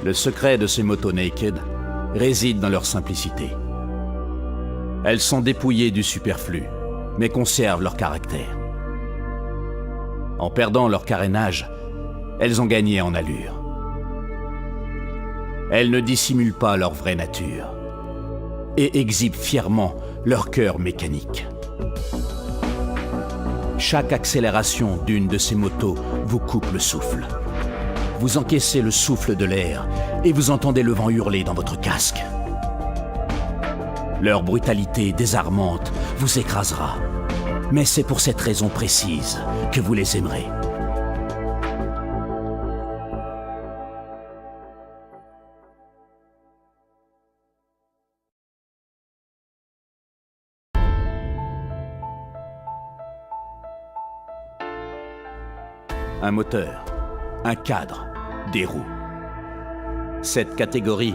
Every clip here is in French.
Le secret de ces motos naked réside dans leur simplicité. Elles sont dépouillées du superflu, mais conservent leur caractère. En perdant leur carénage, elles ont gagné en allure. Elles ne dissimulent pas leur vraie nature et exhibent fièrement leur cœur mécanique. Chaque accélération d'une de ces motos vous coupe le souffle. Vous encaissez le souffle de l'air et vous entendez le vent hurler dans votre casque. Leur brutalité désarmante vous écrasera. Mais c'est pour cette raison précise que vous les aimerez. Un moteur, un cadre, des roues. Cette catégorie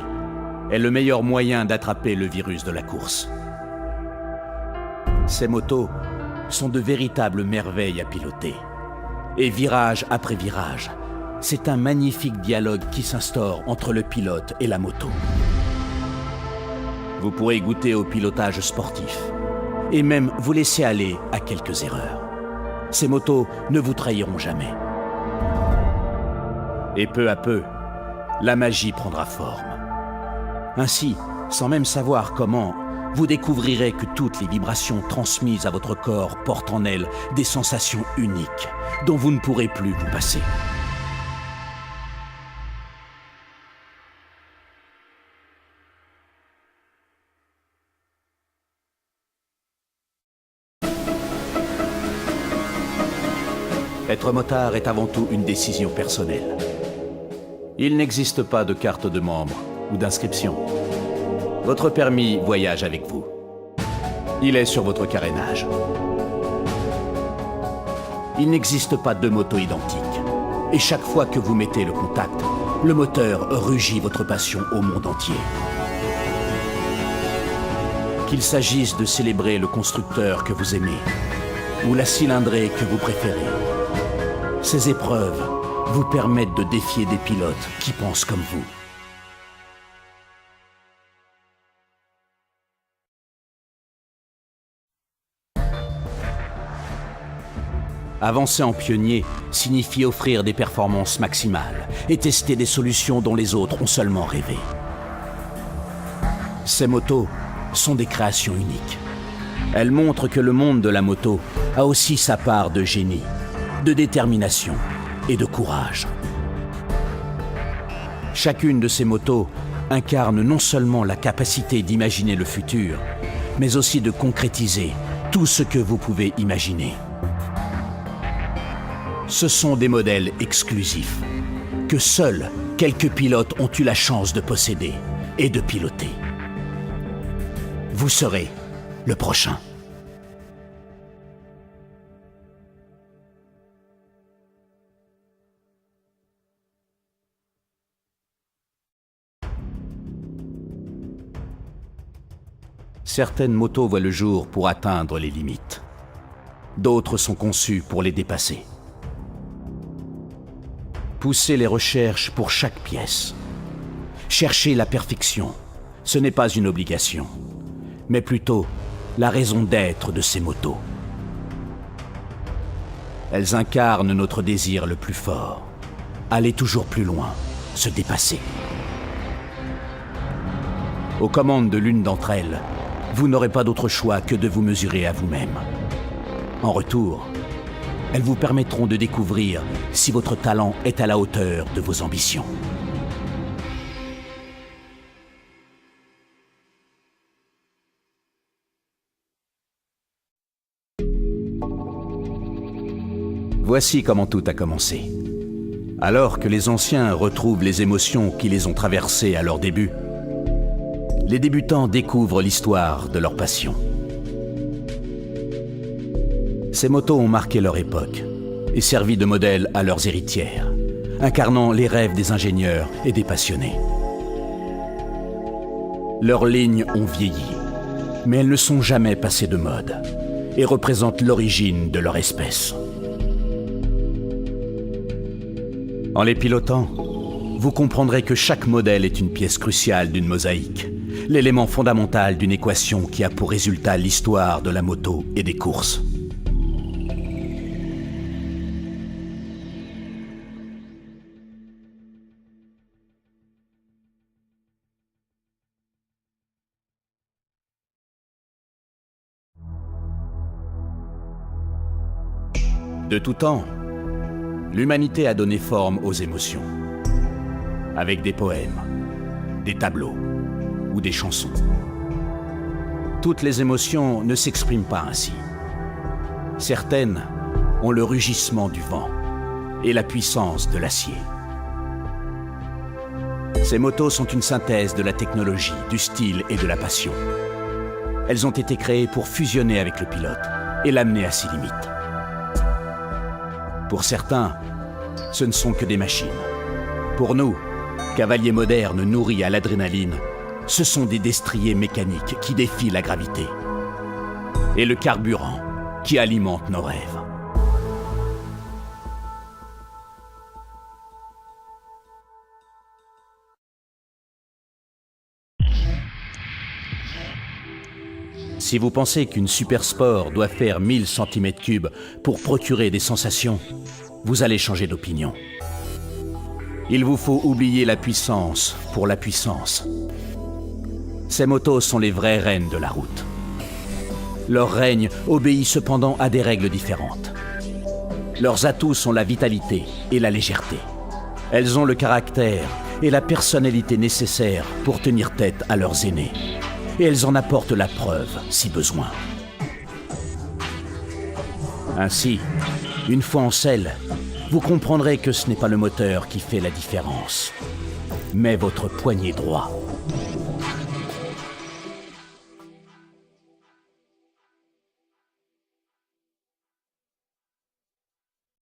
est le meilleur moyen d'attraper le virus de la course. Ces motos sont de véritables merveilles à piloter. Et virage après virage, c'est un magnifique dialogue qui s'instaure entre le pilote et la moto. Vous pourrez goûter au pilotage sportif et même vous laisser aller à quelques erreurs. Ces motos ne vous trahiront jamais. Et peu à peu, la magie prendra forme. Ainsi, sans même savoir comment, vous découvrirez que toutes les vibrations transmises à votre corps portent en elles des sensations uniques dont vous ne pourrez plus vous passer. Être motard est avant tout une décision personnelle. Il n'existe pas de carte de membre ou d'inscription. Votre permis voyage avec vous. Il est sur votre carénage. Il n'existe pas deux motos identiques. Et chaque fois que vous mettez le contact, le moteur rugit votre passion au monde entier. Qu'il s'agisse de célébrer le constructeur que vous aimez ou la cylindrée que vous préférez, ces épreuves vous permettent de défier des pilotes qui pensent comme vous. Avancer en pionnier signifie offrir des performances maximales et tester des solutions dont les autres ont seulement rêvé. Ces motos sont des créations uniques. Elles montrent que le monde de la moto a aussi sa part de génie, de détermination et de courage. Chacune de ces motos incarne non seulement la capacité d'imaginer le futur, mais aussi de concrétiser tout ce que vous pouvez imaginer. Ce sont des modèles exclusifs que seuls quelques pilotes ont eu la chance de posséder et de piloter. Vous serez le prochain. Certaines motos voient le jour pour atteindre les limites. D'autres sont conçues pour les dépasser. Poussez les recherches pour chaque pièce. Chercher la perfection, ce n'est pas une obligation, mais plutôt la raison d'être de ces motos. Elles incarnent notre désir le plus fort. Aller toujours plus loin, se dépasser. Aux commandes de l'une d'entre elles, vous n'aurez pas d'autre choix que de vous mesurer à vous-même. En retour, elles vous permettront de découvrir si votre talent est à la hauteur de vos ambitions. Voici comment tout a commencé. Alors que les anciens retrouvent les émotions qui les ont traversées à leur début, les débutants découvrent l'histoire de leur passion. Ces motos ont marqué leur époque et servi de modèle à leurs héritières, incarnant les rêves des ingénieurs et des passionnés. Leurs lignes ont vieilli, mais elles ne sont jamais passées de mode et représentent l'origine de leur espèce. En les pilotant, vous comprendrez que chaque modèle est une pièce cruciale d'une mosaïque, l'élément fondamental d'une équation qui a pour résultat l'histoire de la moto et des courses. De tout temps, l'humanité a donné forme aux émotions, avec des poèmes, des tableaux ou des chansons. Toutes les émotions ne s'expriment pas ainsi. Certaines ont le rugissement du vent et la puissance de l'acier. Ces motos sont une synthèse de la technologie, du style et de la passion. Elles ont été créées pour fusionner avec le pilote et l'amener à ses limites. Pour certains, ce ne sont que des machines. Pour nous, cavaliers modernes nourris à l'adrénaline, ce sont des destriers mécaniques qui défient la gravité et le carburant qui alimente nos rêves. Si vous pensez qu'une Super Sport doit faire 1000 cm3 pour procurer des sensations, vous allez changer d'opinion. Il vous faut oublier la puissance pour la puissance. Ces motos sont les vraies reines de la route. Leur règne obéit cependant à des règles différentes. Leurs atouts sont la vitalité et la légèreté. Elles ont le caractère et la personnalité nécessaires pour tenir tête à leurs aînés. Et elles en apportent la preuve, si besoin. Ainsi, une fois en selle, vous comprendrez que ce n'est pas le moteur qui fait la différence, mais votre poignet droit.